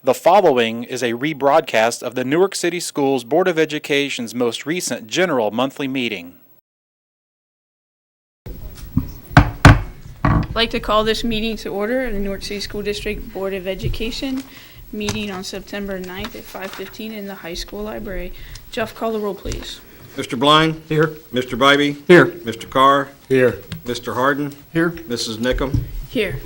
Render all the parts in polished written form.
The following is a rebroadcast of the Newark City Schools Board of Education's most recent general monthly meeting. I'd like to call this meeting to order, the Newark City School District Board of Education meeting on September 9th at 5:15 in the high school library. Jeff, call the roll, please. Mr. Blind? Here. Mr. Bybee? Here. Mr. Carr? Here. Mr. Harden? Here. Mrs. Nickum? Here.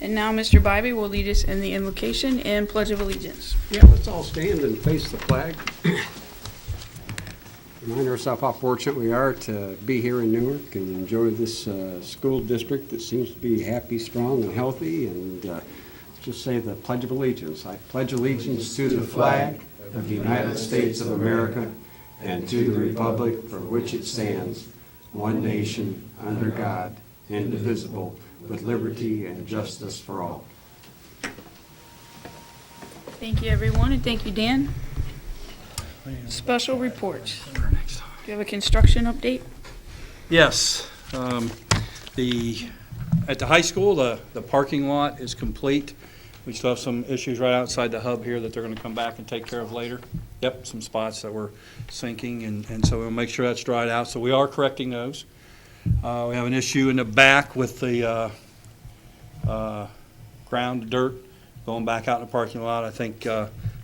And now Mr. Bybee will lead us in the invocation and Pledge of Allegiance. Yeah, let's all stand and face the flag. Remind ourselves how fortunate we are to be here in Newark and enjoy this school district that seems to be happy, strong, and healthy. And just say the Pledge of Allegiance. I pledge allegiance to the flag of the United States of America and to the republic for which it stands, one nation, under God, indivisible, with liberty and justice for all. Thank you, everyone, and thank you, Dan. Special reports. Do you have a construction update? Yes. At the high school, the parking lot is complete. We still have some issues right outside the hub here that they're going to come back and take care of later. Yep, some spots that were sinking, and so we'll make sure that's dried out. So we are correcting those. We have an issue in the back with the ground dirt going back out in the parking lot. I think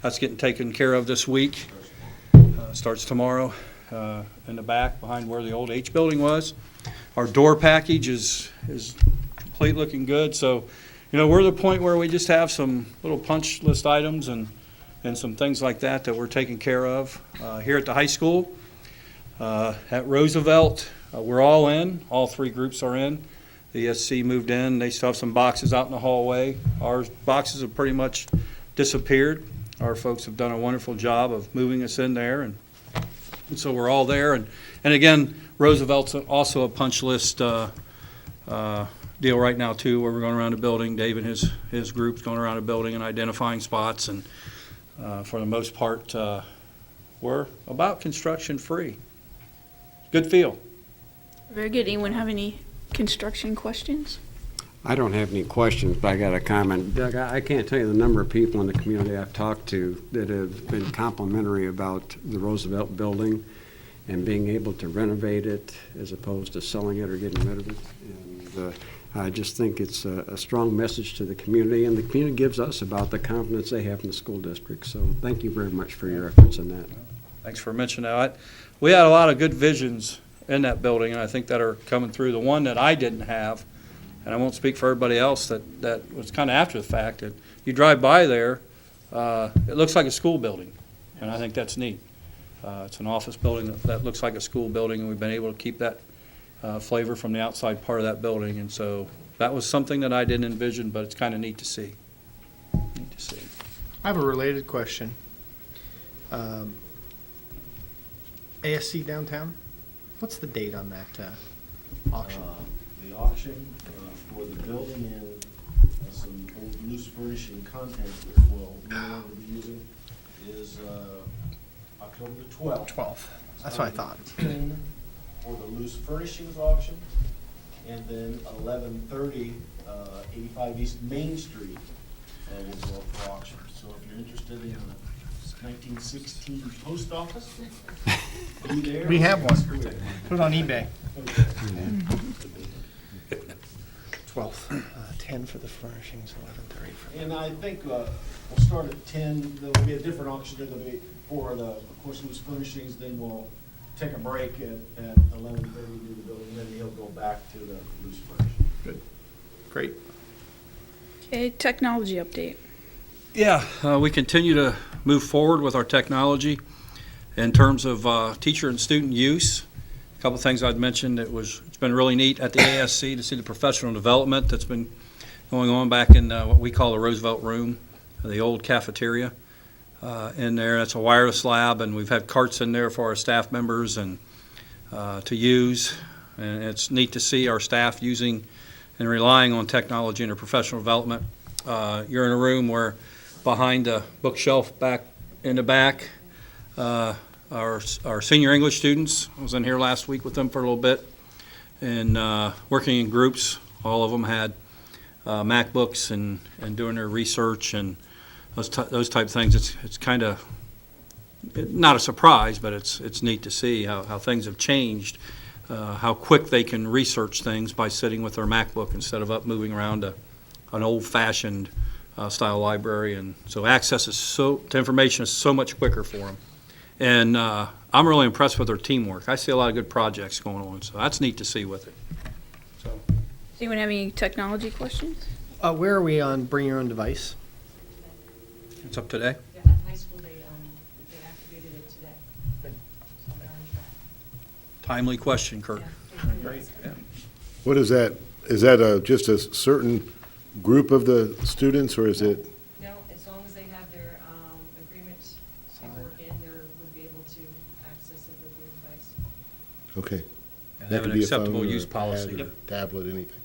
that's getting taken care of this week. Starts tomorrow in the back behind where the old H building was. Our door package is complete, looking good. So, you know, we're at the point where we just have some little punch list items and some things like that we're taking care of. Here at the high school, at Roosevelt, we're all in. All three groups are in. The ESC moved in. They still have some boxes out in the hallway. Our boxes have pretty much disappeared. Our folks have done a wonderful job of moving us in there, and so we're all there. And again, Roosevelt's also a punch list deal right now too, where we're going around the building. Dave and his group's going around the building and identifying spots, and for the most part, we're about construction free. Good feel. Very good. Anyone have any construction questions? I don't have any questions, but I got a comment. Doug, I can't tell you the number of people in the community I've talked to that have been complimentary about the Roosevelt building and being able to renovate it as opposed to selling it or getting rid of it. And I just think it's a strong message to the community, and the community gives us about the confidence they have in the school district. So thank you very much for your efforts in that. Thanks for mentioning that. We had a lot of good visions in that building, and I think that are coming through. The one that I didn't have, and I won't speak for everybody else, that was kind of after the fact, that you drive by there, it looks like a school building, and I think that's neat. It's an office building that looks like a school building, and we've been able to keep that flavor from the outside part of that building, and so that was something that I didn't envision, but it's kind of neat to see. Neat to see. I have a related question. ASC downtown, what's the date on that auction? The auction for the building and some old loose furnishing content that we'll no longer be using is October the 12th. 12th. That's what I thought. 10 for the loose furnishings auction, and then 11:30, 85 East Main Street will go up for auction. So if you're interested in the 1916 post office, be there. We have one. Put it on eBay. 12th. 10 for the furnishings, 11:30 for. And I think we'll start at 10. There'll be a different auction. There'll be for the, of course, loose furnishings. Then we'll take a break at 11:30 to do the building. Then he'll go back to the loose furnishings. Good. Great. Okay, technology update. Yeah, we continue to move forward with our technology in terms of teacher and student use. A couple things I'd mentioned. It's been really neat at the ASC to see the professional development that's been going on back in what we call the Roosevelt room, the old cafeteria in there. That's a wireless lab, and we've had carts in there for our staff members and to use. And it's neat to see our staff using and relying on technology in their professional development. You're in a room where behind the bookshelf back in the back, our senior English students, I was in here last week with them for a little bit, and working in groups. All of them had MacBooks and doing their research, and those type of things. It's kind of not a surprise, but it's neat to see how things have changed, how quick they can research things by sitting with their MacBook instead of up moving around an old-fashioned style library. And so access to information is so much quicker for them. And I'm really impressed with their teamwork. I see a lot of good projects going on, so that's neat to see with it. So, Does anyone have any technology questions? Where are we on bring your own device? it's up today. Yeah, at high school, they activated it today. So they're on track. Timely question, Kurt. Yeah. Great. What is that? Is that just a certain group of the students, or is it? No, as long as they have their agreement paperwork in, they would be able to access it with their device. Okay. And That have could an be a phone acceptable or use a policy. pad or tablet, anything.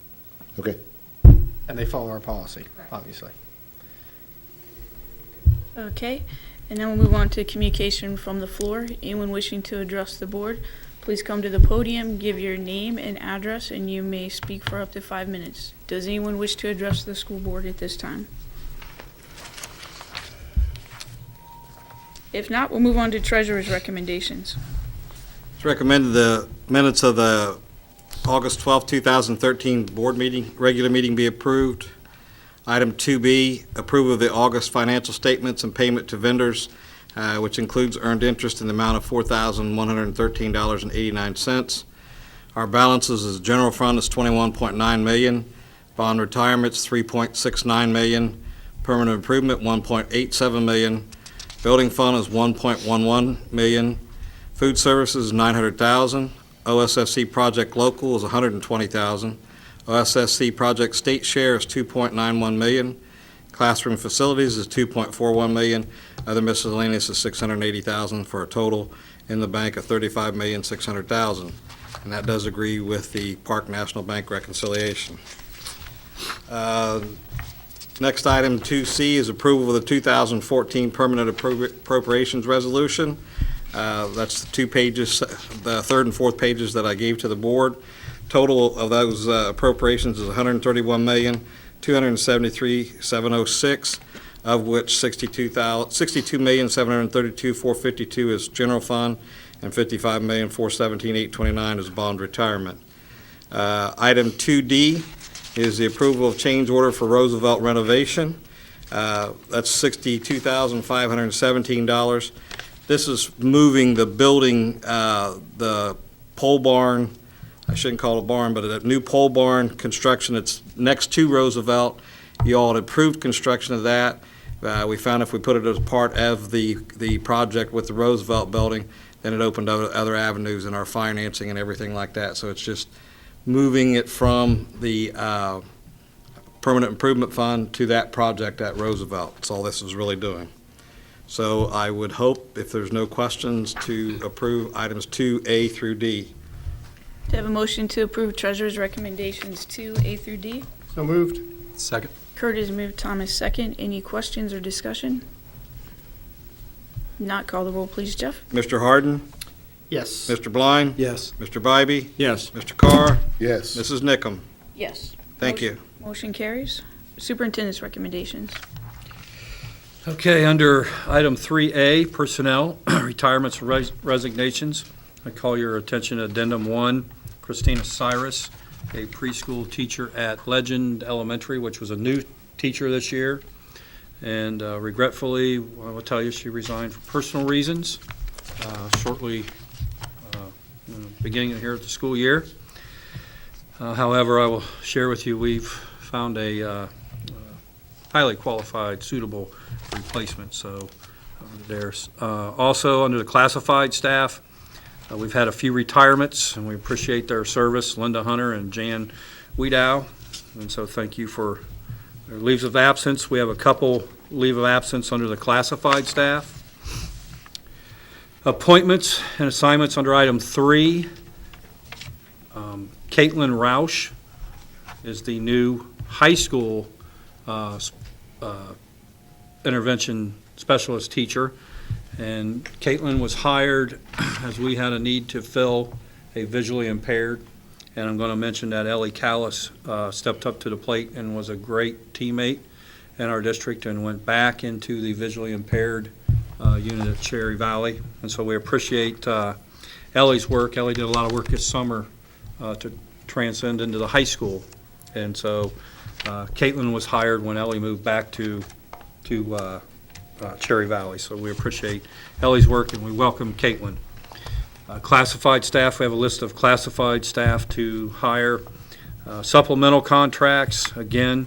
Okay. And they follow our policy, Correct. obviously. Okay, and then we'll move on to communication from the floor. Anyone wishing to address the board, please come to the podium, give your name and address, and you may speak for up to 5 minutes. Does anyone wish to address the school board at this time? If not, we'll move on to treasurer's recommendations. It's recommended the minutes of the August 12, 2013 board meeting, regular meeting be approved. Item 2B, approval of the August financial statements and payment to vendors, which includes earned interest in the amount of $4,113.89. Our balances as general fund is $21.9 million, bond retirements $3.69 million, permanent improvement $1.87 million, building fund is $1.11 million, food services $900,000, OSSC project local is $120,000, OSSC project state share is $2.91 million, classroom facilities is $2.41 million, other miscellaneous is $680,000, for a total in the bank of $35,600,000. And that does agree with the Park National Bank reconciliation. Next item, 2C, is approval of the 2014 permanent appropriations resolution. That's the 2 pages, the third and fourth pages that I gave to the board. Total of those appropriations is $131,273,706, of which $62,732,452 is general fund, and $55,417,829 is bond retirement. Item 2D is the approval of change order for Roosevelt renovation. That's $62,517. This is moving the building, the pole barn, I shouldn't call it a barn, but a new pole barn construction. It's next to Roosevelt. You all had approved construction of that. We found if we put it as part of the project with the Roosevelt building, then it opened other avenues in our financing and everything like that. So it's just moving it from the permanent improvement fund to that project at Roosevelt. That's all this is really doing. So I would hope, if there's no questions, to approve items 2A through D. Do I have a motion to approve treasurer's recommendations 2A through D? So moved. Second. Kurt has moved, Thomas second. Any questions or discussion? Not, call the roll, please, Jeff. Mr. Harden? Yes. Mr. Blind? Yes. Mr. Bybee? Yes. Mr. Carr? Yes. Mrs. Nickam? Yes. Thank you. Motion carries. Superintendent's recommendations. Okay, under item 3A, personnel, retirements, resignations, I call your attention to addendum 1, Christina Cyrus, a preschool teacher at Legend Elementary, which was a new teacher this year. And regretfully, I will tell you, she resigned for personal reasons shortly beginning here at the school year. However, I will share with you, we've found a highly qualified, suitable replacement, so there's also under the classified staff, we've had a few retirements, and we appreciate their service, Linda Hunter and Jan Wiedow, and so thank you for their leaves of absence. We have a couple leave of absence under the classified staff. Appointments and assignments under item 3. Caitlin Roush is the new high school intervention specialist teacher, and Caitlin was hired as we had a need to fill a visually impaired, and I'm going to mention that Ellie Callis stepped up to the plate and was a great teammate in our district and went back into the visually impaired unit at Cherry Valley. And so we appreciate Ellie's work. Ellie did a lot of work this summer to transcend into the high school. And so Caitlin was hired when Ellie moved back to Cherry Valley. So we appreciate Ellie's work and we welcome Caitlin. Classified staff, we have a list of classified staff to hire. Supplemental contracts, again,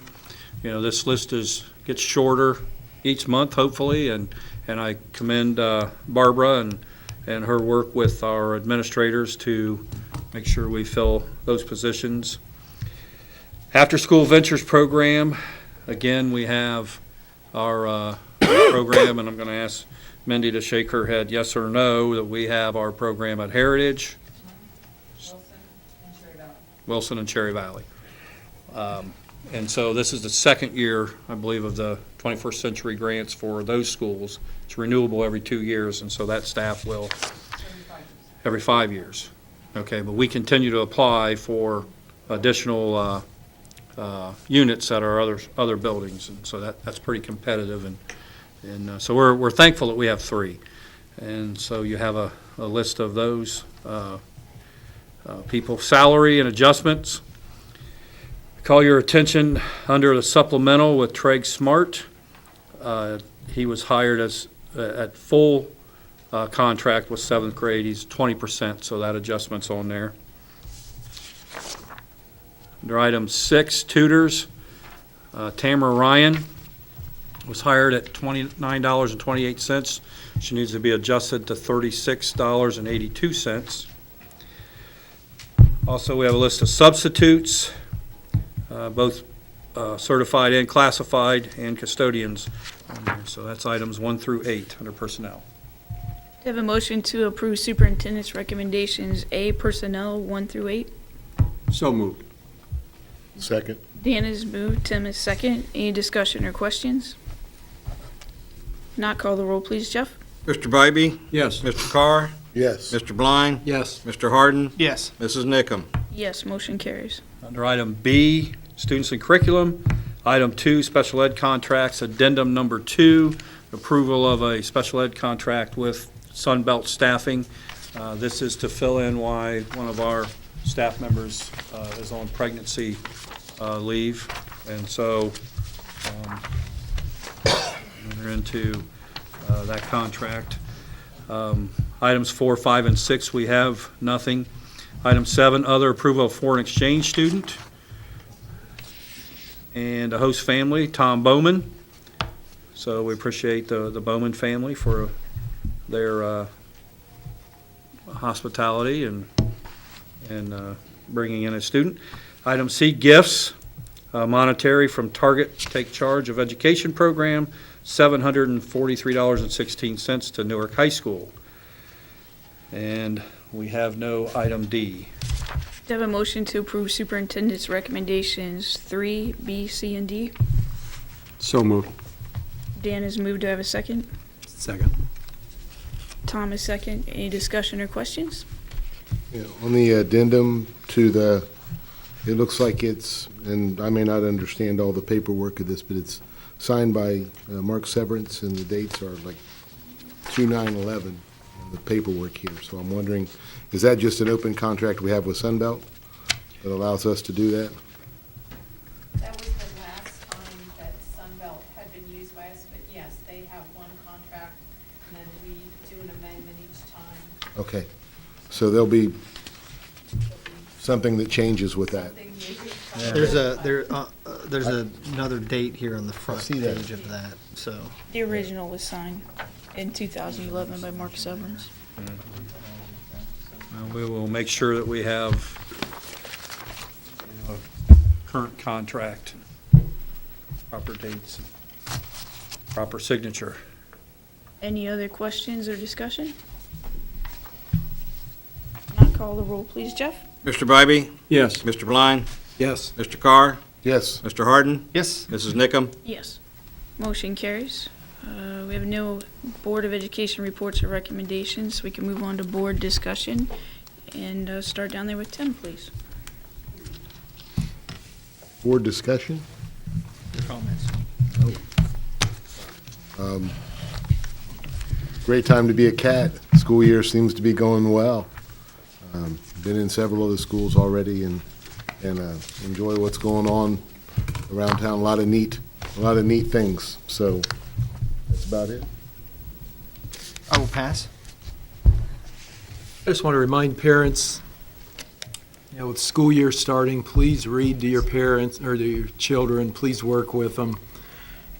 this list gets shorter each month, hopefully, and I commend Barbara and her work with our administrators to make sure we fill those positions. After-school ventures program, again, we have our program, and I'm going to ask Mindy to shake her head yes or no, that we have our program at Heritage, Wilson and Cherry Valley. And so this is the second year, I believe, of the 21st Century grants for those schools. It's renewable every 2 years, and so that staff will, every 5 years. Okay, but we continue to apply for additional units at our other buildings, and so that's pretty competitive, and so we're thankful that we have 3. And so you have a list of those people. Salary and adjustments. Call your attention under the supplemental with Treg Smart. He was hired at full contract with 7th grade. He's 20%, so that adjustment's on there. Under item 6, tutors, Tamara Ryan was hired at $29.28. She needs to be adjusted to $36.82. Also, we have a list of substitutes, both certified and classified, and custodians on there. So that's items 1 through 8 under personnel. Do you have a motion to approve superintendent's recommendations, A, personnel 1 through 8? So moved. Second. Dan is moved, Tim is second. Any discussion or questions? Not call the roll, please, Jeff? Mr. Bybee? Yes. Mr. Carr? Yes. Mr. Blind? Yes. Mr. Harden? Yes. Mrs. Nickum? Yes, motion carries. Under item B, students and curriculum. Item 2, special ed contracts, addendum number 2, approval of a special ed contract with Sunbelt Staffing. This is to fill in why one of our staff members is on pregnancy leave. And so we're into that contract. Items 4, 5, and 6, we have nothing. Item 7, other approval of foreign exchange student and a host family, Tom Bowman. So we appreciate the Bowman family for their hospitality and bringing in a student. Item C, gifts, monetary from Target Take Charge of Education Program, $743.16 to Newark High School. And we have no item D. Do you have a motion to approve superintendent's recommendations 3, B, C, and D? So moved. Dan is moved. Do I have a second? Second. Tom is second. Any discussion or questions? Yeah, on the addendum to it looks like it's, and I may not understand all the paperwork of this, but it's signed by Mark Severance, and the dates are like 2/9/11 in the paperwork here. So I'm wondering, is that just an open contract we have with Sunbelt that allows us to do that? That was the last time that Sunbelt had been used by us, but yes, they have one contract, and then we do an amendment each time. Okay, so there'll be something that changes with that. Something new. There's another date here on the front see that. page of that, so. The original was signed in 2011 by Mark Severance. We will make sure that we have a current contract, proper dates, proper signature. Any other questions or discussion? Not call the roll, please, Jeff? Mr. Bybee? Yes. Mr. Blind? Yes. Mr. Carr? Yes. Mr. Harden? Yes. Mrs. Nickum? Yes. Motion carries. We have no Board of Education reports or recommendations. We can move on to board discussion and start down there with Tim, please. Board discussion? Your comments. Great time to be a cat. School year seems to be going well. Been in several of the schools already and enjoy what's going on around town. A lot of neat things. So that's about it. I will pass. I just want to remind parents, with school year starting, please read to your parents or to your children. Please work with them.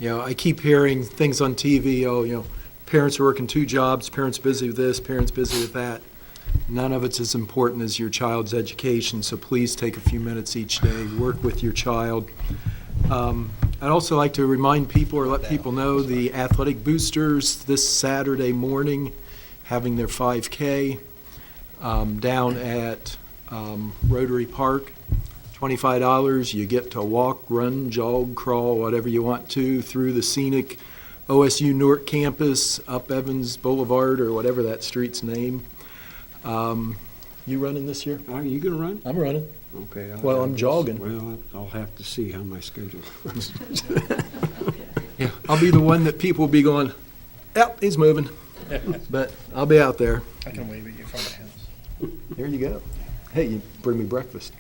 I keep hearing things on TV, parents are working 2 jobs, parents busy with this, parents busy with that. None of it's as important as your child's education, so please take a few minutes each day, work with your child. I'd also like to remind people or let people know the athletic boosters this Saturday morning having their 5K down at Rotary Park. $25, you get to walk, run, jog, crawl, whatever you want to, through the scenic OSU Newark campus, up Evans Boulevard, or whatever that street's name. You running this year? Are you gonna run? I'm running. Okay. Well, I'm jogging. Well, I'll have to see how my schedule works. Yeah, I'll be the one that people will be going, yep, he's moving. But I'll be out there. I can wave at you from my house. There you go. Hey, you bring me breakfast.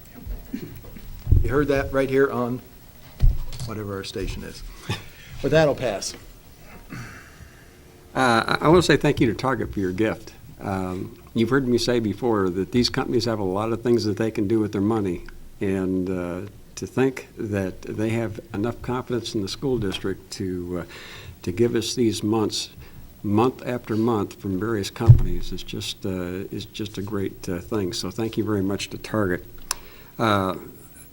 You heard that right here on whatever our station is. With that, I'll pass. I want to say thank you to Target for your gift. You've heard me say before that these companies have a lot of things that they can do with their money, and to think that they have enough confidence in the school district to give us these months, month after month, from various companies is just a great thing. So thank you very much to Target.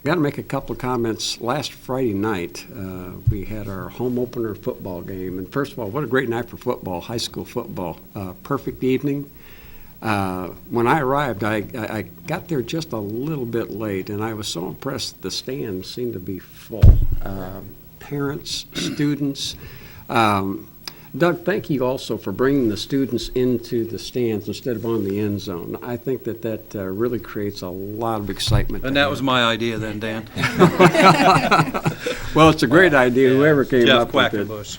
Got to make a couple of comments. Last Friday night, we had our home opener football game. And first of all, what a great night for football, high school football. Perfect evening. When I arrived, I got there just a little bit late, and I was so impressed that the stands seemed to be full. Parents, students. Doug, thank you also for bringing the students into the stands instead of on the end zone. I think that really creates a lot of excitement. And that was my idea then, Dan. Well, it's a great idea, whoever came Jeff up with it. Quackenbush.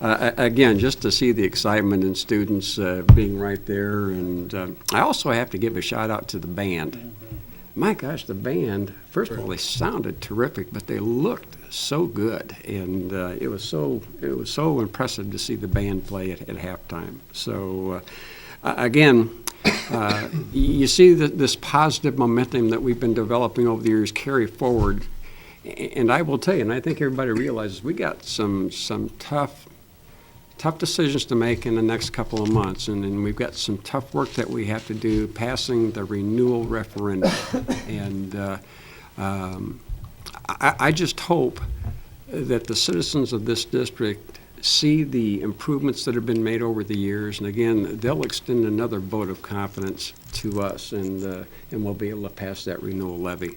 And again, just to see the excitement in students being right there. And I also have to give a shout out to the band. My gosh, the band, first of all, they sounded terrific, but they looked so good. And it was so impressive to see the band play at halftime. So again, you see that this positive momentum that we've been developing over the years carry forward. And I will tell you, and I think everybody realizes, we got some tough decisions to make in the next couple of months, and we've got some tough work that we have to do, passing the renewal referendum. And I just hope that the citizens of this district see the improvements that have been made over the years, and again, they'll extend another vote of confidence to us, and we'll be able to pass that renewal levy.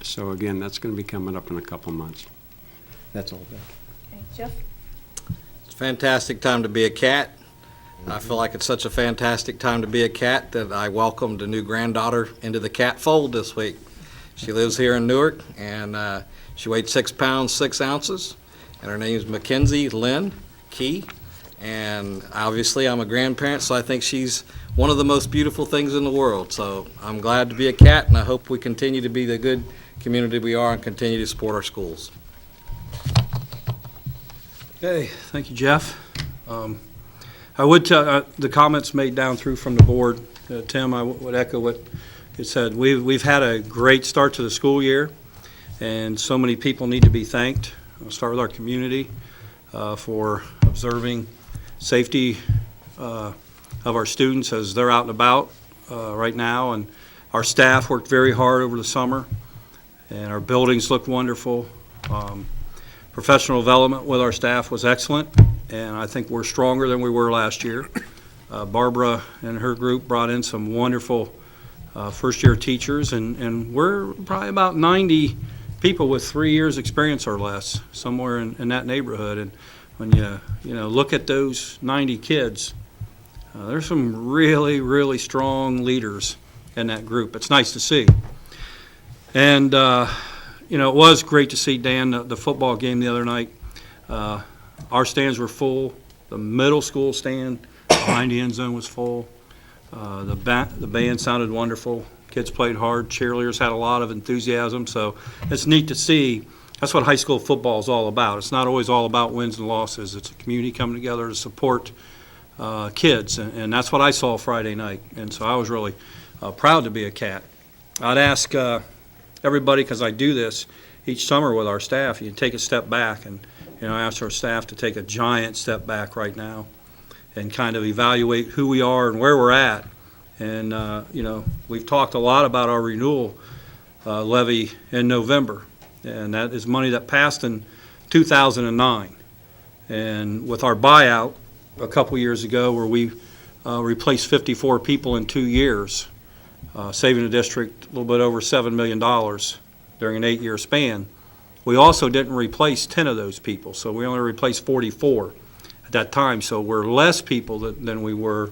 So again, that's going to be coming up in a couple of months. That's all, Beck. Okay, Jeff? It's a fantastic time to be a cat. I feel like it's such a fantastic time to be a cat that I welcomed a new granddaughter into the cat fold this week. She lives here in Newark, and she weighed 6 pounds, 6 ounces, and her name's Mackenzie Lynn Key. And obviously, I'm a grandparent, so I think she's one of the most beautiful things in the world. So I'm glad to be a cat, and I hope we continue to be the good community we are and continue to support our schools. Okay, thank you, Jeff. I would tell the comments made down through from the board, Tim, I would echo what it said. We've had a great start to the school year, and so many people need to be thanked. I'll start with our community for observing safety of our students as they're out and about right now, and our staff worked very hard over the summer, and our buildings look wonderful. Professional development with our staff was excellent, and I think we're stronger than we were last year. Barbara and her group brought in some wonderful first-year teachers, and we're probably about 90 people with 3 years' experience or less, somewhere in that neighborhood. And when you look at those 90 kids, there's some really, really strong leaders in that group. It's nice to see. And it was great to see, Dan, the football game the other night. Our stands were full. The middle school stand behind the end zone was full. The band sounded wonderful. Kids played hard. Cheerleaders had a lot of enthusiasm. So it's neat to see. That's what high school football is all about. It's not always all about wins and losses. It's a community coming together to support kids, and that's what I saw Friday night. And so I was really proud to be a Cat. I'd ask everybody, because I do this each summer with our staff, you take a step back, and I ask our staff to take a giant step back right now and kind of evaluate who we are and where we're at. And we've talked a lot about our renewal levy in November, and that is money that passed in 2009. And with our buyout a couple years ago, where we replaced 54 people in 2 years, saving the district a little bit over $7 million during an 8-year span, we also didn't replace 10 of those people. So we only replaced 44 at that time. So we're less people than we were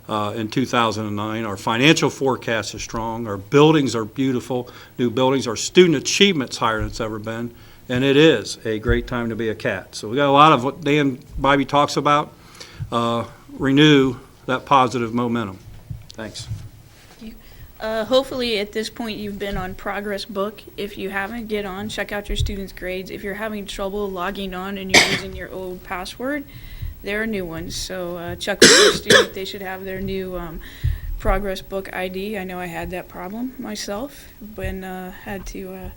in 2009. Our financial forecast is strong. Our buildings are beautiful, new buildings. Our student achievement's higher than it's ever been. And it is a great time to be a Cat. So we got a lot of what Dan Bobby talks about. Renew that positive momentum. Thanks. Hopefully at this point you've been on Progress Book. If you haven't, get on, check out your students' grades. If you're having trouble logging on and you're using your old password, there are new ones. So check with your student. They should have their new Progress Book ID. I know I had that problem myself when had to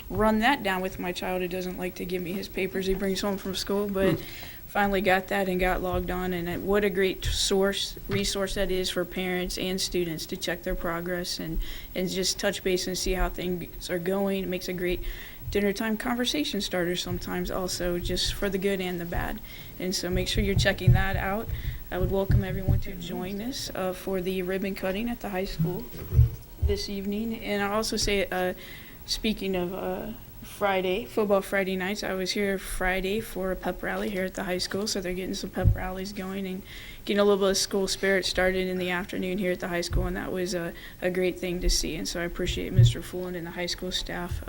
run that down with my child who doesn't like to give me his papers he brings home from school, but finally got that and got logged on, and what a great resource that is for parents and students to check their progress and just touch base and see how things are going. It makes a great dinner time conversation starter sometimes also, just for the good and the bad. And so make sure you're checking that out. I would welcome everyone to join us for the ribbon cutting at the high school this evening. And I'll also say, speaking of football Friday nights, I was here Friday for a pep rally here at the high school, so they're getting some pep rallies going and getting a little bit of school spirit started in the afternoon here at the high school, and that was a great thing to see. And so I appreciate Mr. Foolen and the high school staff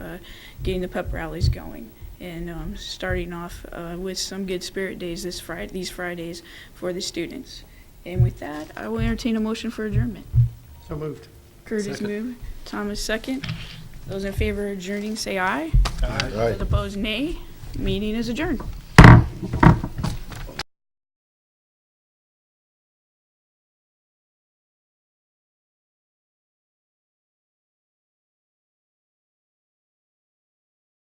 getting the pep rallies going and starting off with some good spirit days these Fridays for the students. And with that, I will entertain a motion for adjournment. So moved. Curtis moved, Thomas second. Those in favor of adjourning say aye. Aye. Those opposed, nay. Meeting is adjourned.